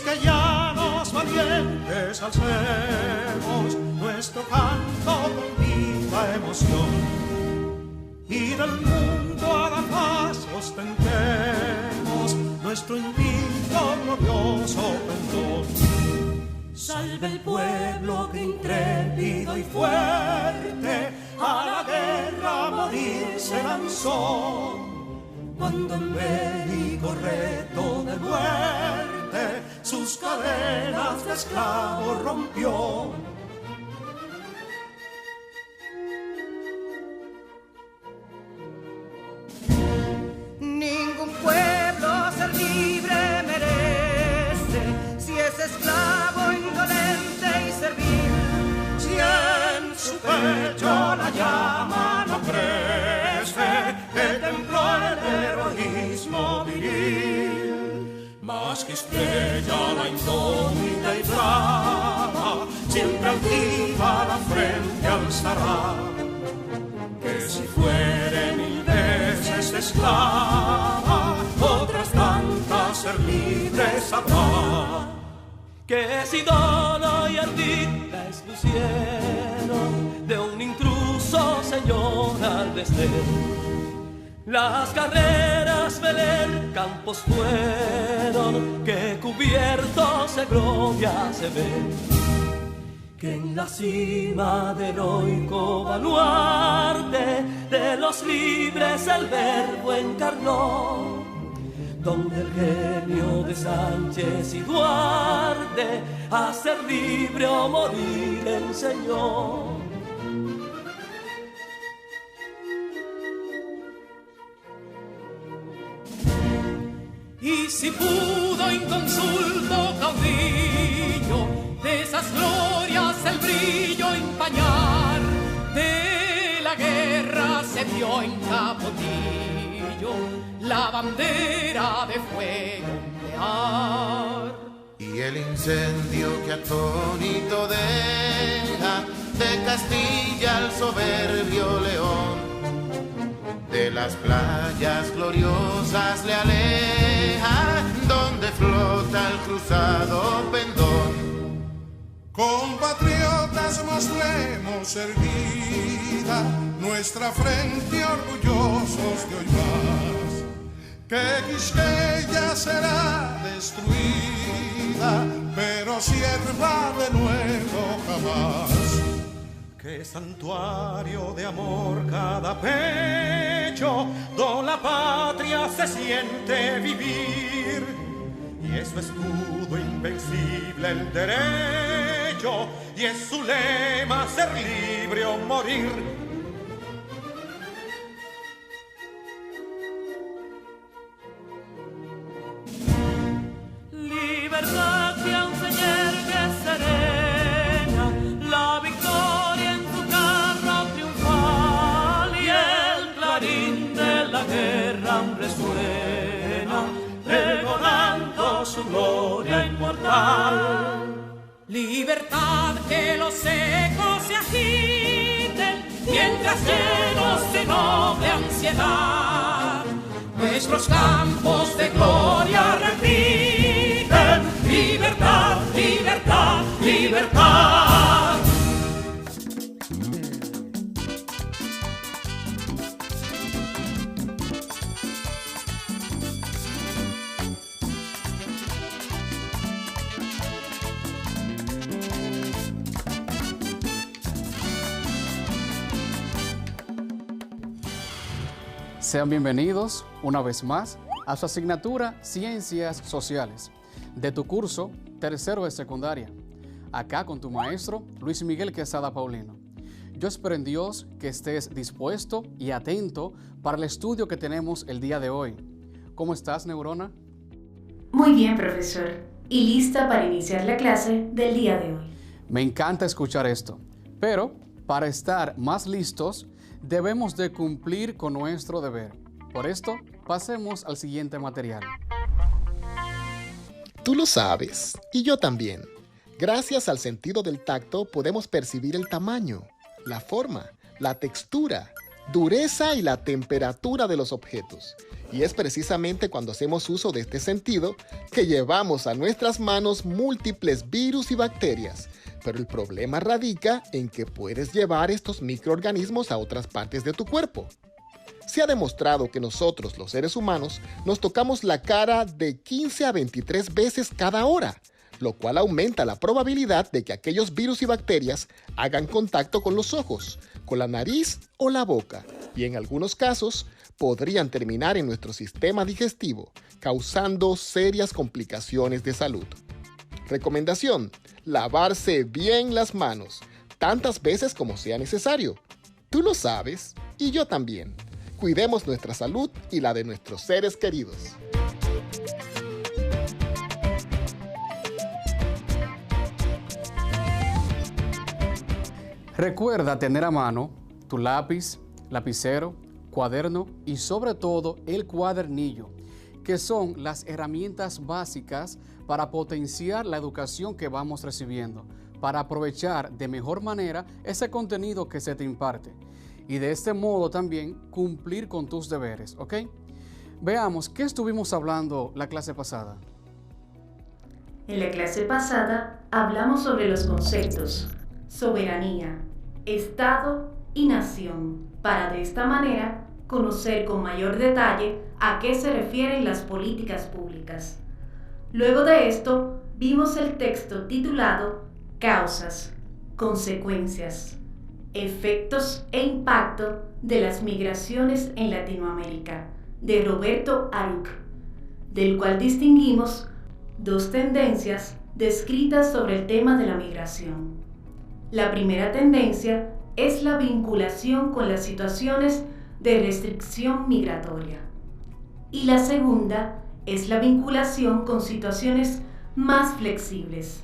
que ya los valientes alcemos nuestro canto con viva emoción, y del mundo a la paz ostentemos nuestro invicto glorioso pendón. Salve el pueblo que intrépido y fuerte a la guerra a morir se lanzó, cuando en bélico reto de muerte sus cadenas de esclavos rompió. Ningún pueblo ser libre merece si es esclavo, indolente y servil. Si en su pecho la llama no crece, que templó el heroísmo viril, más que estrella la indómita y brava, siempre altiva la frente alzará, que si fuere mil veces esclava, otras tantas ser libres habrá. Que si Dono y Ardita expusieron de un intruso señor al desdén, las carreras Belén campos fueron, que cubiertos de gloria se ven, que en la cima del heroico baluarte de los libres el verbo encarnó, donde el genio de Sánchez y Duarte a ser libre o morir enseñó. Y si pudo inconsulto caudillo de esas glorias el brillo empañar, de la guerra se vio en Capotillo la bandera de fuego ondear. Y el incendio que atónito deja de Castilla al soberbio león, de las playas gloriosas le aleja, donde flota el cruzado pendón. Compatriotas, mostremos erguida nuestra frente orgullosos de hoy más, que Quisqueya será destruida, pero sierva de nuevo jamás. Que santuario de amor cada pecho, donde la patria se siente vivir, y es su escudo invencible el derecho, y es su lema ser libre o morir. Libertad que aún se yergue serena, la victoria en su carro triunfal, y el clarín de la guerra aún resuena, pregonando su gloria inmortal. Libertad, que los ecos se agiten, mientras llenos de noble ansiedad nuestros campos de gloria repiten: libertad, libertad, libertad. Sean bienvenidos una vez más a su asignatura Ciencias Sociales de tu curso tercero de secundaria, acá con tu maestro Luis Miguel Quesada Paulino. Yo espero en Dios que estés dispuesto y atento para el estudio que tenemos el día de hoy. ¿Cómo estás, Neurona? Muy bien, profesor, y lista para iniciar la clase del día de hoy. Me encanta escuchar esto, pero para estar más listos debemos de cumplir con nuestro deber. Por esto, pasemos al siguiente material. Tú lo sabes, y yo también. Gracias al sentido del tacto podemos percibir el tamaño, la forma, la textura, dureza y la temperatura de los objetos. Y es precisamente cuando hacemos uso de este sentido que llevamos a nuestras manos múltiples virus y bacterias. Pero el problema radica en que puedes llevar estos microorganismos a otras partes de tu cuerpo. Se ha demostrado que nosotros, los seres humanos, nos tocamos la cara de 15 a 23 veces cada hora, lo cual aumenta la probabilidad de que aquellos virus y bacterias hagan contacto con los ojos, con la nariz o la boca, y en algunos casos podrían terminar en nuestro sistema digestivo, causando serias complicaciones de salud. Recomendación: lavarse bien las manos, tantas veces como sea necesario. Tú lo sabes, y yo también. Cuidemos nuestra salud y la de nuestros seres queridos. Recuerda tener a mano tu lápiz, lapicero, cuaderno y sobre todo el cuadernillo, que son las herramientas básicas para potenciar la educación que vamos recibiendo, para aprovechar de mejor manera ese contenido que se te imparte y de este modo también cumplir con tus deberes, ¿ok? Veamos, ¿qué estuvimos hablando la clase pasada? En la clase pasada hablamos sobre los conceptos soberanía, Estado y nación, para de esta manera conocer con mayor detalle a qué se refieren las políticas públicas. Luego de esto, vimos el texto titulado Causas, Consecuencias, Efectos e Impacto de las Migraciones en Latinoamérica, de Roberto Aruc, del cual distinguimos dos tendencias descritas sobre el tema de la migración. La primera tendencia es la vinculación con las situaciones de restricción migratoria. Y la segunda es la vinculación con situaciones más flexibles,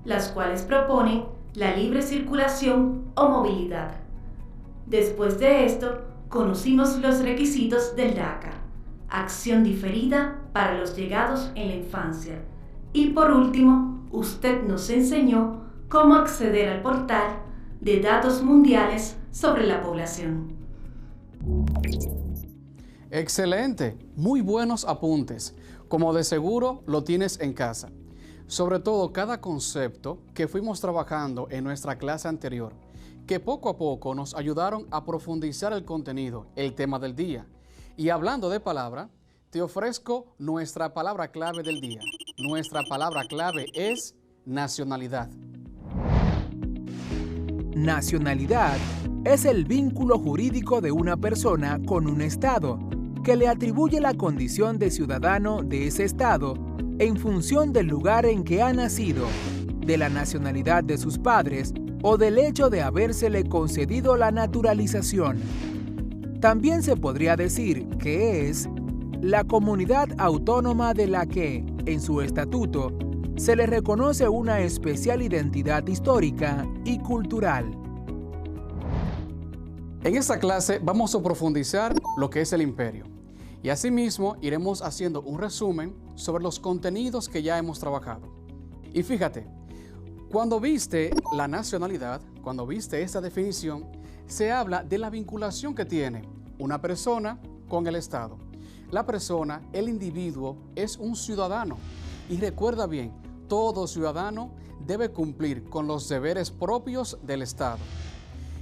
las cuales proponen la libre circulación o movilidad. Después de esto, conocimos los requisitos del DACA, acción diferida para los llegados en la infancia. Y por último, usted nos enseñó cómo acceder al portal de datos mundiales sobre la población. Excelente, muy buenos apuntes, como de seguro lo tienes en casa. Sobre todo cada concepto que fuimos trabajando en nuestra clase anterior, que poco a poco nos ayudaron a profundizar el contenido, el tema del día. Y hablando de palabra, te ofrezco nuestra palabra clave del día. Nuestra palabra clave es nacionalidad. Nacionalidad es el vínculo jurídico de una persona con un Estado que le atribuye la condición de ciudadano de ese Estado en función del lugar en que ha nacido, de la nacionalidad de sus padres o del hecho de habérsele concedido la naturalización. También se podría decir que es la comunidad autónoma de la que, en su estatuto, se le reconoce una especial identidad histórica y cultural. En esta clase vamos a profundizar lo que es el imperio y asimismo iremos haciendo un resumen sobre los contenidos que ya hemos trabajado. Y fíjate, cuando viste la nacionalidad, cuando viste esta definición, se habla de la vinculación que tiene una persona con el Estado. La persona, el individuo, es un ciudadano. Y recuerda bien, todo ciudadano debe cumplir con los deberes propios del Estado.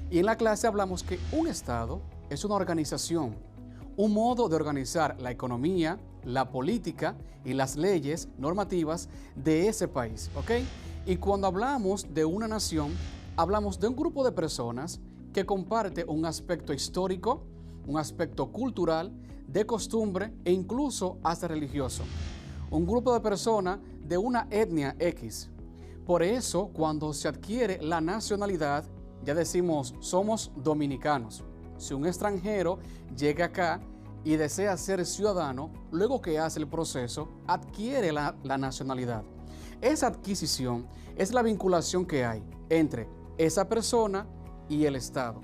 Y en la clase hablamos que un Estado es una organización, un modo de organizar la economía, la política y las leyes normativas de ese país, ¿ok? Y cuando hablamos de una nación, hablamos de un grupo de personas que comparte un aspecto histórico, un aspecto cultural, de costumbre e incluso hasta religioso. Un grupo de personas de una etnia X. Por eso, cuando se adquiere la nacionalidad, ya decimos, somos dominicanos. Si un extranjero llega acá y desea ser ciudadano, luego que hace el proceso, adquiere la nacionalidad. Esa adquisición es la vinculación que hay entre esa persona y el Estado.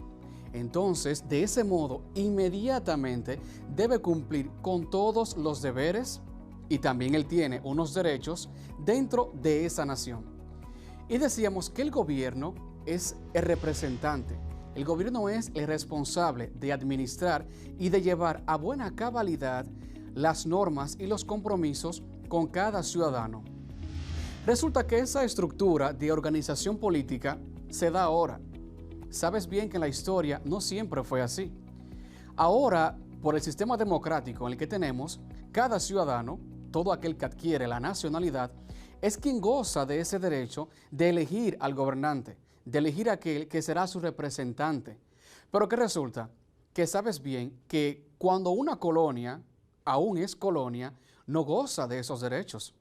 Entonces, de ese modo, inmediatamente debe cumplir con todos los deberes y también él tiene unos derechos dentro de esa nación. Y decíamos que el gobierno es el representante, El gobierno es el responsable de administrar y de llevar a buena cabalidad las normas y los compromisos con cada ciudadano. Resulta que esa estructura de organización política se da ahora. Sabes bien que en la historia no siempre fue así. Ahora, por el sistema democrático en el que tenemos, cada ciudadano, todo aquel que adquiere la nacionalidad, es quien goza de ese derecho de elegir al gobernante, de elegir a aquel que será su representante. Pero ¿qué resulta? Que sabes bien que cuando una colonia aún es colonia, no goza de esos derechos.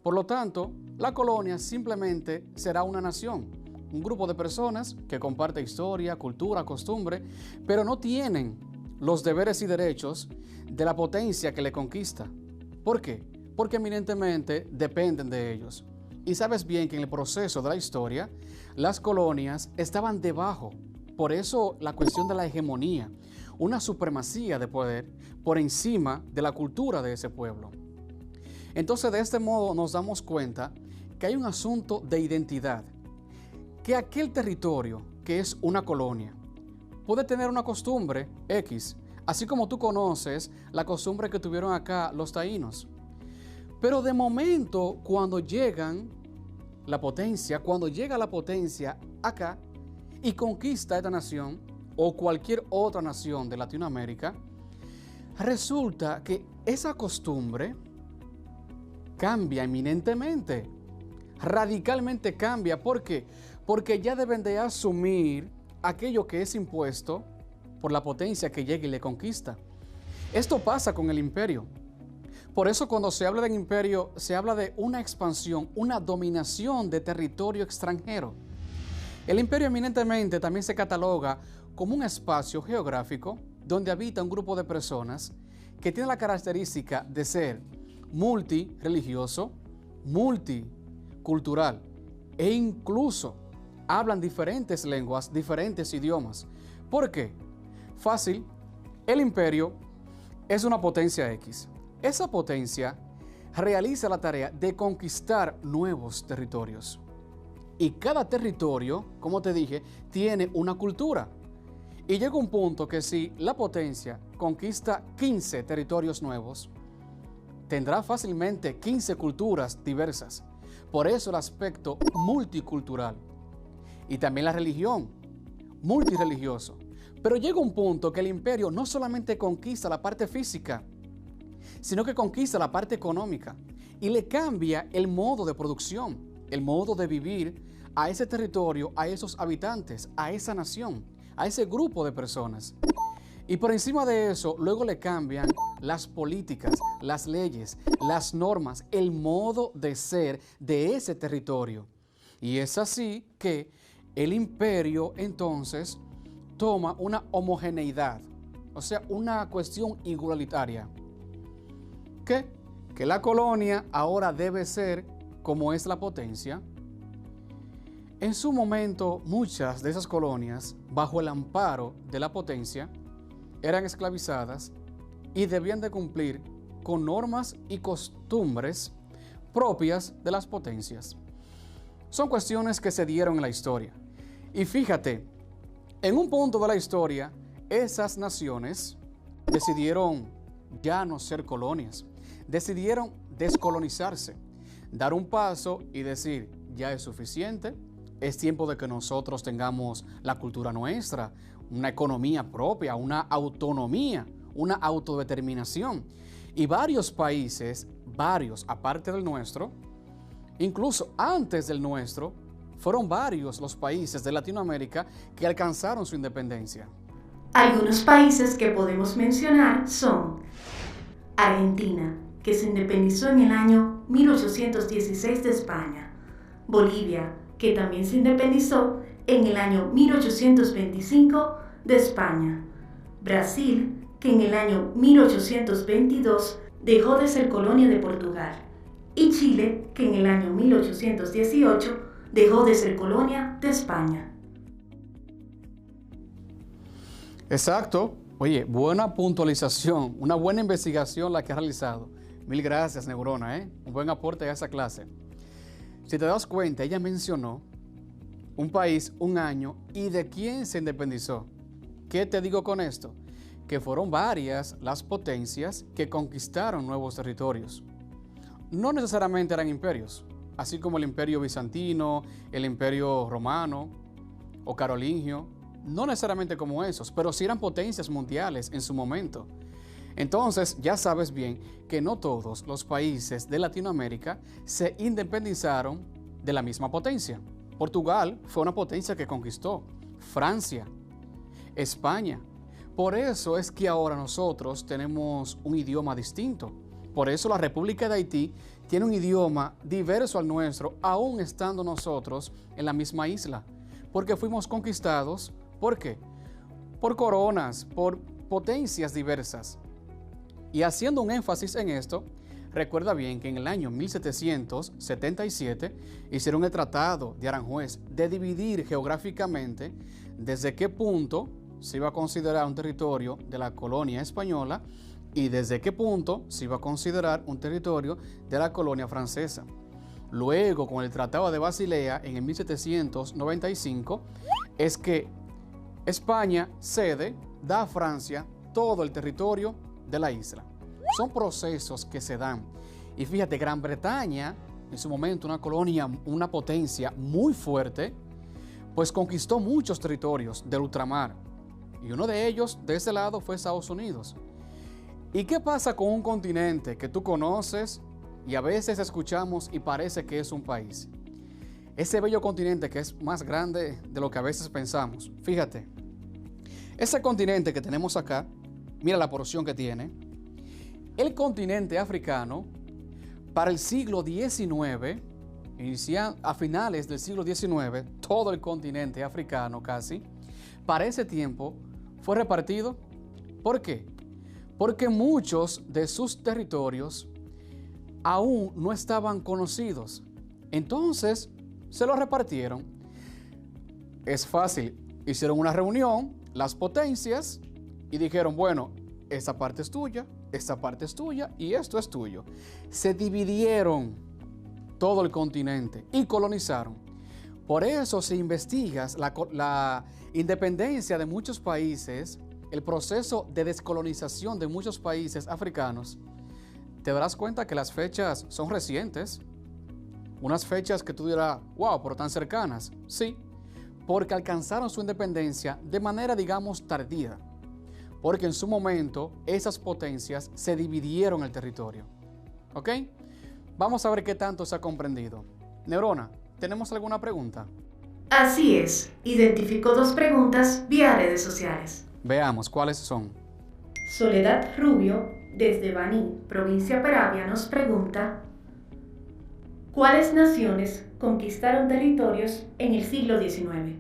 Por lo tanto, la colonia simplemente será una nación, un grupo de personas que comparte historia, cultura, costumbre, pero no tienen los deberes y derechos de la potencia que le conquista. ¿Por qué? Porque eminentemente dependen de ellos. Y sabes bien que en el proceso de la historia, las colonias estaban debajo. Por eso la cuestión de la hegemonía, una supremacía de poder por encima de la cultura de ese pueblo. Entonces, de este modo nos damos cuenta que hay un asunto de identidad, que aquel territorio que es una colonia puede tener una costumbre X, así como tú conoces la costumbre que tuvieron acá los taínos. Pero de momento, cuando llega la potencia acá y conquista esta nación o cualquier otra nación de Latinoamérica, resulta que esa costumbre cambia eminentemente, radicalmente cambia. ¿Por qué? Porque ya deben de asumir aquello que es impuesto por la potencia que llega y le conquista. Esto pasa con el imperio. Por eso cuando se habla del imperio, se habla de una expansión, una dominación de territorio extranjero. El imperio eminentemente también se cataloga como un espacio geográfico donde habita un grupo de personas que tiene la característica de ser multireligioso, multicultural e incluso hablan diferentes lenguas, diferentes idiomas. ¿Por qué? Fácil, el imperio es una potencia X. Esa potencia realiza la tarea de conquistar nuevos territorios. Y cada territorio, como te dije, tiene una cultura. Y llega un punto que si la potencia conquista 15 territorios nuevos, tendrá fácilmente 15 culturas diversas. Por eso el aspecto multicultural. Y también la religión, multireligioso. Pero llega un punto que el imperio no solamente conquista la parte física, sino que conquista la parte económica y le cambia el modo de producción, el modo de vivir a ese territorio, a esos habitantes, a esa nación, a ese grupo de personas. Y por encima de eso, luego le cambian las políticas, las leyes, las normas, el modo de ser de ese territorio. Y es así que el imperio entonces toma una homogeneidad, o sea, una cuestión igualitaria. ¿Qué? Que la colonia ahora debe ser como es la potencia. En su momento, muchas de esas colonias, bajo el amparo de la potencia, eran esclavizadas y debían de cumplir con normas y costumbres propias de las potencias. Son cuestiones que se dieron en la historia. Y fíjate, en un punto de la historia, esas naciones decidieron ya no ser colonias, decidieron descolonizarse, dar un paso y decir, ya es suficiente, es tiempo de que nosotros tengamos la cultura nuestra, una economía propia, una autonomía, una autodeterminación. Y varios países, aparte del nuestro, incluso antes del nuestro, fueron varios los países de Latinoamérica que alcanzaron su independencia. Algunos países que podemos mencionar son Argentina, que se independizó en el año 1816 de España, Bolivia, que también se independizó en el año 1825 de España, Brasil, que en el año 1822 dejó de ser colonia de Portugal, y Chile, que en el año 1818 dejó de ser colonia de España. Exacto. Oye, buena puntualización, una buena investigación la que has realizado. Mil gracias, Neurona, un buen aporte a esa clase. Si te das cuenta, ella mencionó un país, un año y de quién se independizó. ¿Qué te digo con esto? Que fueron varias las potencias que conquistaron nuevos territorios. No necesariamente eran imperios, así como el imperio bizantino, el imperio romano o carolingio, no necesariamente como esos, pero sí eran potencias mundiales en su momento. Entonces, ya sabes bien que no todos los países de Latinoamérica se independizaron de la misma potencia. Portugal fue una potencia que conquistó, Francia, España. Por eso es que ahora nosotros tenemos un idioma distinto. Por eso la República de Haití tiene un idioma diverso al nuestro, aún estando nosotros en la misma isla. Porque fuimos conquistados, ¿por qué? Por coronas, por potencias diversas. Y haciendo un énfasis en esto, recuerda bien que en el año 1777 hicieron el Tratado de Aranjuez de dividir geográficamente desde qué punto se iba a considerar un territorio de la colonia española y desde qué punto se iba a considerar un territorio de la colonia francesa. Luego, con el Tratado de Basilea en el 1795, es que España cede, da a Francia todo el territorio de la isla. Son procesos que se dan. Y fíjate, Gran Bretaña, en su momento una colonia, una potencia muy fuerte, pues conquistó muchos territorios del ultramar. Y uno de ellos, de ese lado, fue Estados Unidos. ¿Y qué pasa con un continente que tú conoces y a veces escuchamos y parece que es un país? Ese bello continente que es más grande de lo que a veces pensamos. Fíjate, ese continente que tenemos acá, mira la porción que tiene. El continente africano, para el siglo XIX, a finales del siglo XIX, todo el continente africano casi, para ese tiempo fue repartido. ¿Por qué? Porque muchos de sus territorios aún no estaban conocidos. Entonces, se los repartieron. Es fácil. Hicieron una reunión, las potencias, y dijeron, bueno, esta parte es tuya y esto es tuyo. Se dividieron todo el continente y colonizaron. Por eso, si investigas la independencia de muchos países, el proceso de descolonización de muchos países africanos, te darás cuenta que las fechas son recientes. Unas fechas que tú dirás, wow, pero tan cercanas. Sí, porque alcanzaron su independencia de manera, digamos, tardía. Porque en su momento esas potencias se dividieron el territorio. ¿Ok? Vamos a ver qué tanto se ha comprendido. Neurona, ¿tenemos alguna pregunta? Así es, identificó 2 preguntas vía redes sociales. Veamos, ¿cuáles son? Soledad Rubio, desde Baní, provincia Peravia, nos pregunta: ¿cuáles naciones conquistaron territorios en el siglo XIX?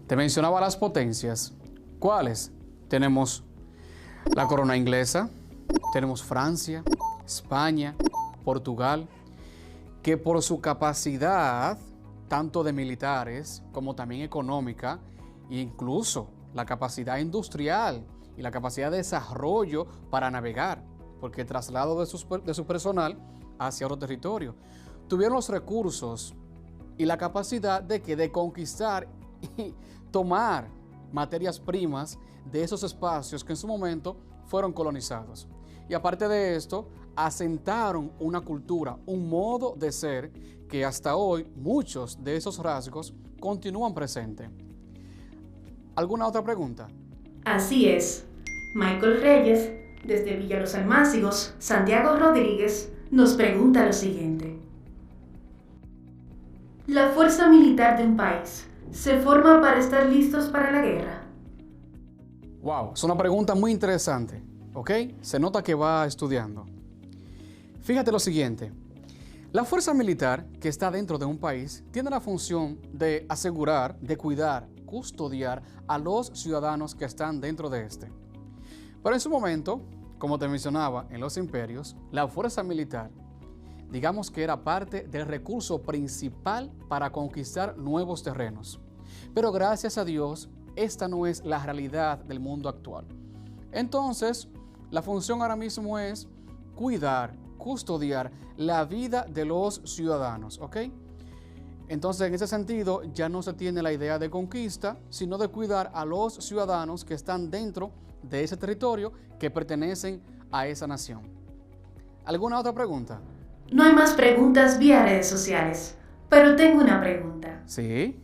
Te mencionaba las potencias. ¿Cuáles? Tenemos la corona inglesa, tenemos Francia, España, Portugal, que por su capacidad, tanto de militares como también económica, e incluso la capacidad industrial y la capacidad de desarrollo para navegar, porque traslado de su personal hacia otro territorio, tuvieron los recursos y la capacidad de conquistar y tomar materias primas de esos espacios que en su momento fueron colonizados. Y aparte de esto, asentaron una cultura, un modo de ser que hasta hoy muchos de esos rasgos continúan presentes. ¿Alguna otra pregunta? Así es. Michael Reyes, desde Villa Los Almácigos, Santiago Rodríguez, nos pregunta lo siguiente: ¿la fuerza militar de un país se forma para estar listos para la guerra? Wow, es una pregunta muy interesante, ¿ok? Se nota que va estudiando. Fíjate lo siguiente. La fuerza militar que está dentro de un país tiene la función de asegurar, de cuidar, custodiar a los ciudadanos que están dentro de este. Pero en su momento, como te mencionaba, en los imperios, la fuerza militar, digamos que era parte del recurso principal para conquistar nuevos terrenos. Pero gracias a Dios, esta no es la realidad del mundo actual. Entonces, la función ahora mismo es cuidar, custodiar la vida de los ciudadanos, ¿ok? Entonces, en ese sentido, ya no se tiene la idea de conquista, sino de cuidar a los ciudadanos que están dentro de ese territorio, que pertenecen a esa nación. ¿Alguna otra pregunta? No hay más preguntas vía redes sociales, pero tengo una pregunta. Sí.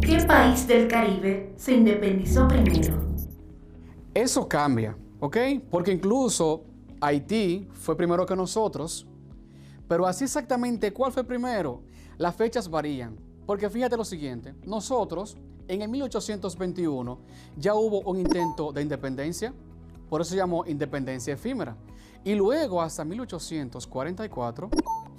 ¿Qué país del Caribe se independizó primero? Eso cambia, ¿ok? Porque incluso Haití fue primero que nosotros, pero así exactamente cuál fue primero, las fechas varían. Porque fíjate lo siguiente, nosotros en el 1821 ya hubo un intento de independencia, por eso se llamó independencia efímera. Y luego hasta 1844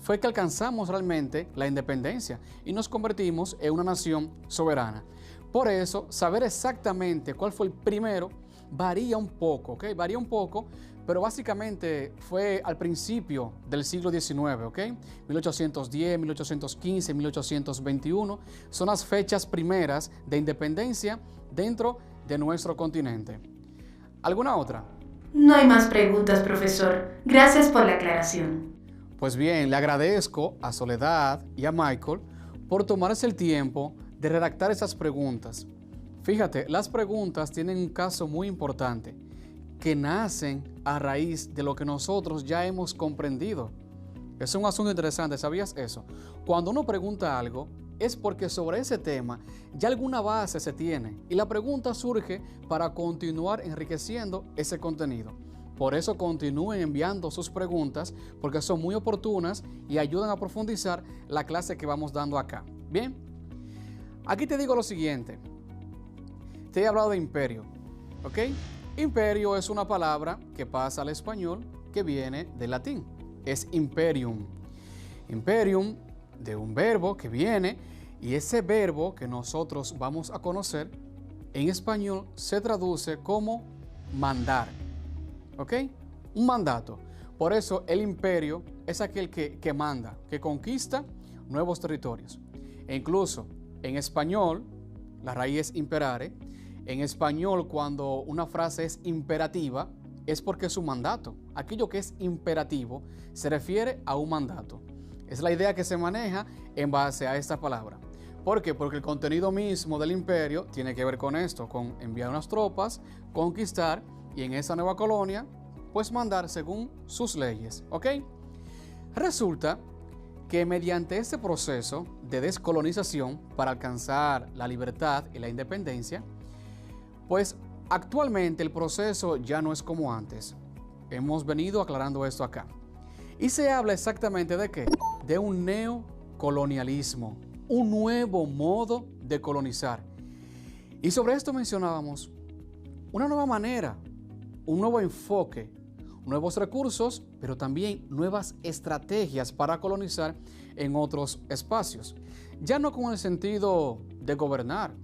fue que alcanzamos realmente la independencia y nos convertimos en una nación soberana. Por eso, saber exactamente cuál fue el primero varía un poco, ¿ok? Varía un poco, pero básicamente fue al principio del siglo XIX, ¿ok? 1810, 1815, 1821 son las fechas primeras de independencia dentro de nuestro continente. ¿Alguna otra? No hay más preguntas, profesor. Gracias por la aclaración. Pues bien, le agradezco a Soledad y a Michael por tomarse el tiempo de redactar esas preguntas. Fíjate, las preguntas tienen un caso muy importante, que nacen a raíz de lo que nosotros ya hemos comprendido. Es un asunto interesante, ¿sabías eso? Cuando uno pregunta algo, es porque sobre ese tema ya alguna base se tiene y la pregunta surge para continuar enriqueciendo ese contenido. Por eso continúen enviando sus preguntas, porque son muy oportunas y ayudan a profundizar la clase que vamos dando acá. Bien, aquí te digo lo siguiente. Te he hablado de imperio, ¿ok? Imperio es una palabra que pasa al español que viene del latín. Es imperium. Imperium de un verbo que viene, y ese verbo que nosotros vamos a conocer en español se traduce como mandar. ¿Ok? Un mandato. Por eso el imperio es aquel que manda, que conquista nuevos territorios. E incluso en español, la raíz es imperare. En español, cuando una frase es imperativa, es porque es un mandato. Aquello que es imperativo se refiere a un mandato. Es la idea que se maneja en base a esta palabra. ¿Por qué? Porque el contenido mismo del imperio tiene que ver con esto, con enviar unas tropas, conquistar y en esa nueva colonia, pues mandar según sus leyes. ¿Ok? Resulta que mediante este proceso de descolonización para alcanzar la libertad y la independencia, pues actualmente el proceso ya no es como antes. Hemos venido aclarando esto acá. Y se habla exactamente de ¿qué? De un neocolonialismo, un nuevo modo de colonizar. Y sobre esto mencionábamos una nueva manera, un nuevo enfoque, nuevos recursos, pero también nuevas estrategias para colonizar en otros espacios. Ya no con el sentido de gobernar,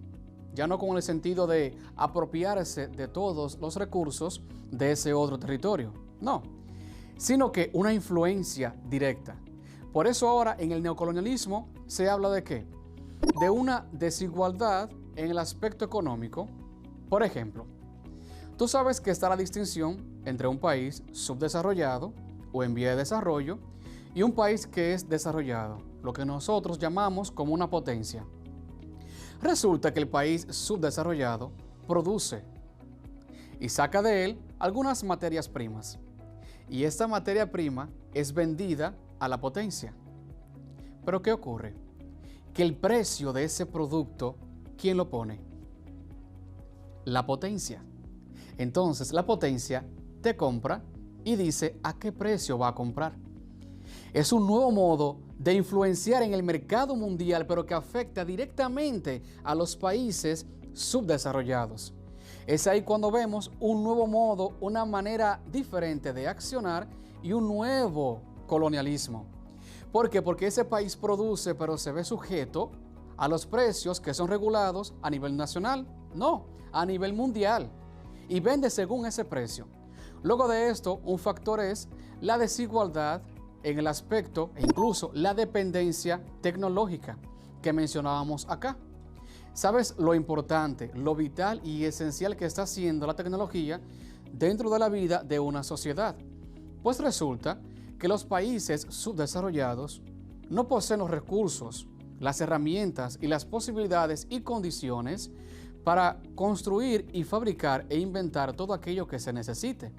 ya no con el sentido de apropiarse de todos los recursos de ese otro territorio, no, sino que una influencia directa. Por eso ahora en el neocolonialismo se habla de ¿qué? De una desigualdad en el aspecto económico. Por ejemplo, tú sabes que está la distinción entre un país subdesarrollado o en vía de desarrollo y un país que es desarrollado, lo que nosotros llamamos como una potencia. Resulta que el país subdesarrollado produce y saca de él algunas materias primas. Y esta materia prima es vendida a la potencia. Pero ¿qué ocurre? Que el precio de ese producto, ¿quién lo pone? La potencia. Entonces la potencia te compra y dice a qué precio va a comprar. Es un nuevo modo de influenciar en el mercado mundial, pero que afecta directamente a los países subdesarrollados. Es ahí cuando vemos un nuevo modo, una manera diferente de accionar y un nuevo colonialismo. ¿Por qué? Porque ese país produce, pero se ve sujeto a los precios que son regulados a nivel nacional, no, a nivel mundial, y vende según ese precio. Luego de esto, un factor es la desigualdad en el aspecto e incluso la dependencia tecnológica que mencionábamos acá. ¿Sabes lo importante, lo vital y esencial que está haciendo la tecnología dentro de la vida de una sociedad? Pues resulta que los países subdesarrollados no poseen los recursos, las herramientas y las posibilidades y condiciones para construir y fabricar e inventar todo aquello que se necesite.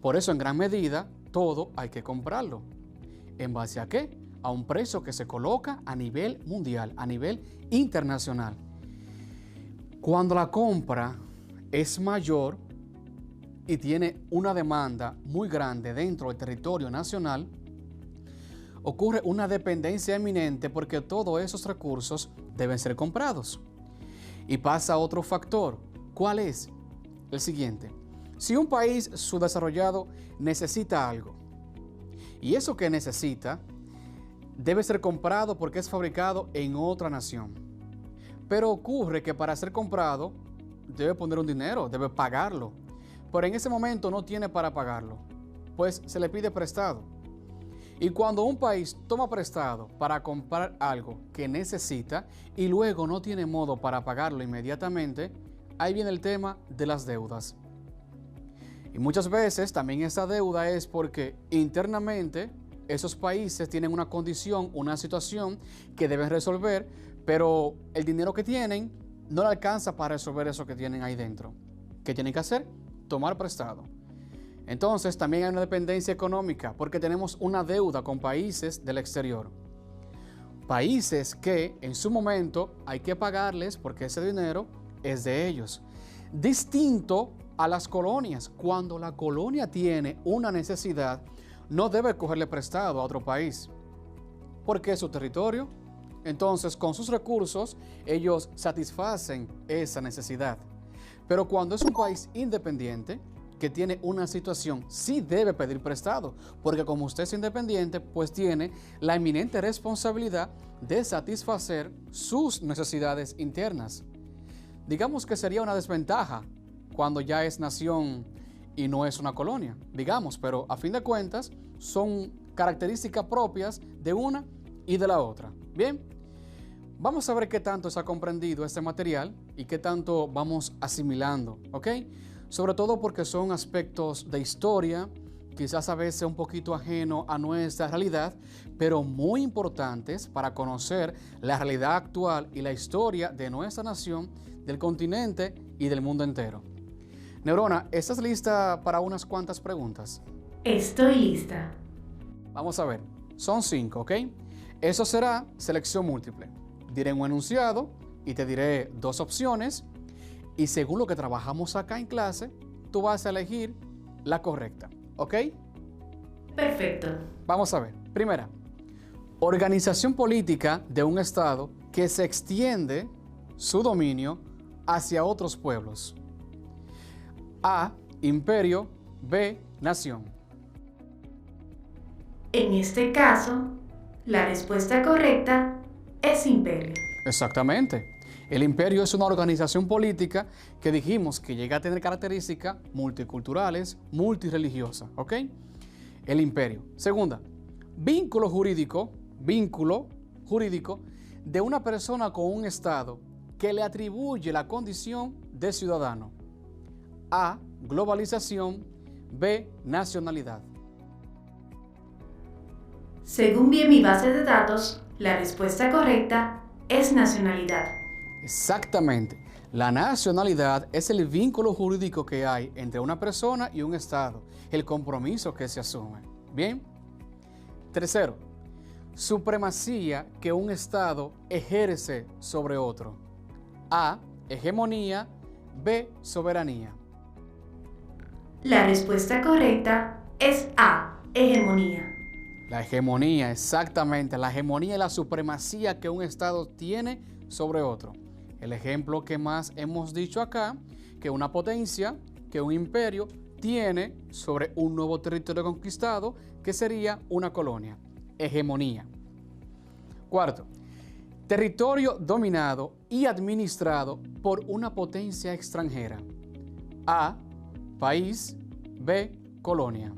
Por eso, en gran medida, todo hay que comprarlo. ¿En base a qué? A un precio que se coloca a nivel mundial, a nivel internacional. Cuando la compra es mayor y tiene una demanda muy grande dentro del territorio nacional, ocurre una dependencia eminente porque todos esos recursos deben ser comprados. Y pasa otro factor. ¿Cuál es? El siguiente. Si un país subdesarrollado necesita algo, y eso que necesita debe ser comprado porque es fabricado en otra nación. Pero ocurre que para ser comprado debe poner un dinero, debe pagarlo. Pero en ese momento no tiene para pagarlo, pues se le pide prestado. Y cuando un país toma prestado para comprar algo que necesita y luego no tiene modo para pagarlo inmediatamente, ahí viene el tema de las deudas. Y muchas veces también esa deuda es porque internamente esos países tienen una condición, una situación que deben resolver, pero el dinero que tienen no le alcanza para resolver eso que tienen ahí dentro. ¿Qué tienen que hacer? Tomar prestado. Entonces también hay una dependencia económica porque tenemos una deuda con países del exterior. Países que en su momento hay que pagarles porque ese dinero es de ellos. Distinto a las colonias. Cuando la colonia tiene una necesidad, no debe cogerle prestado a otro país porque es su territorio. Entonces, con sus recursos, ellos satisfacen esa necesidad. Pero cuando es un país independiente, que tiene una situación, sí debe pedir prestado, porque como usted es independiente, pues tiene la eminente responsabilidad de satisfacer sus necesidades internas. Digamos que sería una desventaja cuando ya es nación y no es una colonia, digamos, pero a fin de cuentas son características propias de una y de la otra. Bien, vamos a ver qué tanto se ha comprendido este material y qué tanto vamos asimilando, ¿ok? Sobre todo porque son aspectos de historia, quizás a veces un poquito ajeno a nuestra realidad, pero muy importantes para conocer la realidad actual y la historia de nuestra nación, del continente y del mundo entero. Neurona, ¿estás lista para unas cuantas preguntas? Estoy lista. Vamos a ver, son 5, ¿ok? Eso será selección múltiple. Diré un enunciado y te diré 2 opciones. Y según lo que trabajamos acá en clase, tú vas a elegir la correcta, ¿ok? Perfecto. Vamos a ver. Primera, organización política de un estado que se extiende su dominio hacia otros pueblos. A, imperio. B, nación. En este caso, la respuesta correcta es imperio. Exactamente. El imperio es una organización política que dijimos que llega a tener características multiculturales, multireligiosas, ¿ok? El imperio. Segunda, vínculo jurídico de una persona con un estado que le atribuye la condición de ciudadano. A, globalización. B, nacionalidad. Según vi en mi base de datos, la respuesta correcta es nacionalidad. Exactamente. La nacionalidad es el vínculo jurídico que hay entre una persona y un estado, el compromiso que se asume. Bien. Tercero, supremacía que un estado ejerce sobre otro. A, hegemonía. B, soberanía. La respuesta correcta es A, hegemonía. La hegemonía, exactamente. La hegemonía es la supremacía que un estado tiene sobre otro. El ejemplo que más hemos dicho acá, que una potencia, que un imperio, tiene sobre un nuevo territorio conquistado, que sería una colonia. Hegemonía. Cuarto, territorio dominado y administrado por una potencia extranjera. A, país. B, colonia.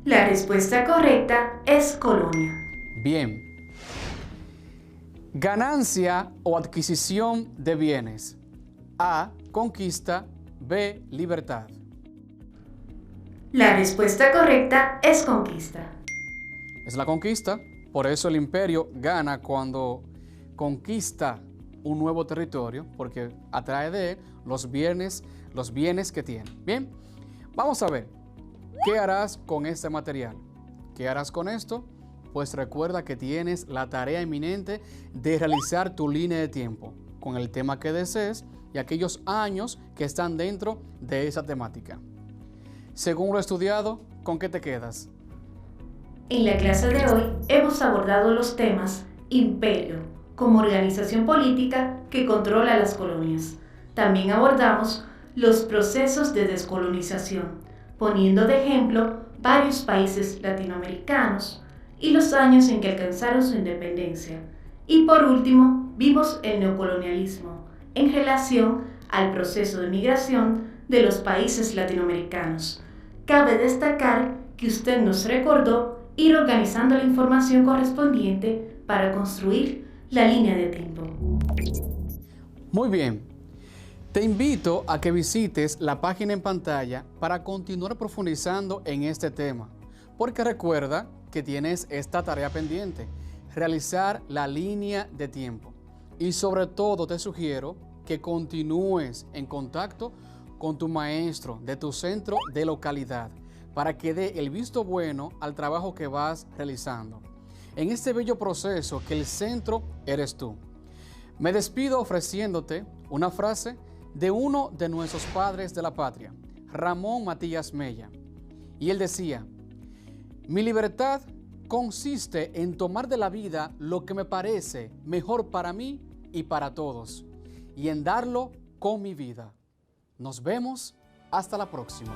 La respuesta correcta es colonia. Bien. Ganancia o adquisición de bienes. A, conquista. B, libertad. La respuesta correcta es conquista. Es la conquista, Por eso el imperio gana cuando conquista un nuevo territorio, porque atrae de él los bienes que tiene. Bien, vamos a ver, ¿qué harás con este material? ¿Qué harás con esto? Pues recuerda que tienes la tarea inminente de realizar tu línea de tiempo con el tema que desees y aquellos años que están dentro de esa temática. Según lo estudiado, ¿con qué te quedas? En la clase de hoy hemos abordado los temas imperio, como organización política que controla las colonias. También abordamos los procesos de descolonización, poniendo de ejemplo varios países latinoamericanos y los años en que alcanzaron su independencia. Y por último, vimos el neocolonialismo en relación al proceso de migración de los países latinoamericanos. Cabe destacar que usted nos recordó ir organizando la información correspondiente para construir la línea de tiempo. Muy bien. Te invito a que visites la página en pantalla para continuar profundizando en este tema, porque recuerda que tienes esta tarea pendiente, realizar la línea de tiempo. Y sobre todo te sugiero que continúes en contacto con tu maestro de tu centro de localidad para que dé el visto bueno al trabajo que vas realizando. En este bello proceso que el centro eres tú. Me despido ofreciéndote una frase de uno de nuestros padres de la patria, Ramón Matías Mella. Y él decía: mi libertad consiste en tomar de la vida lo que me parece mejor para mí y para todos, y en darlo con mi vida. Nos vemos hasta la próxima.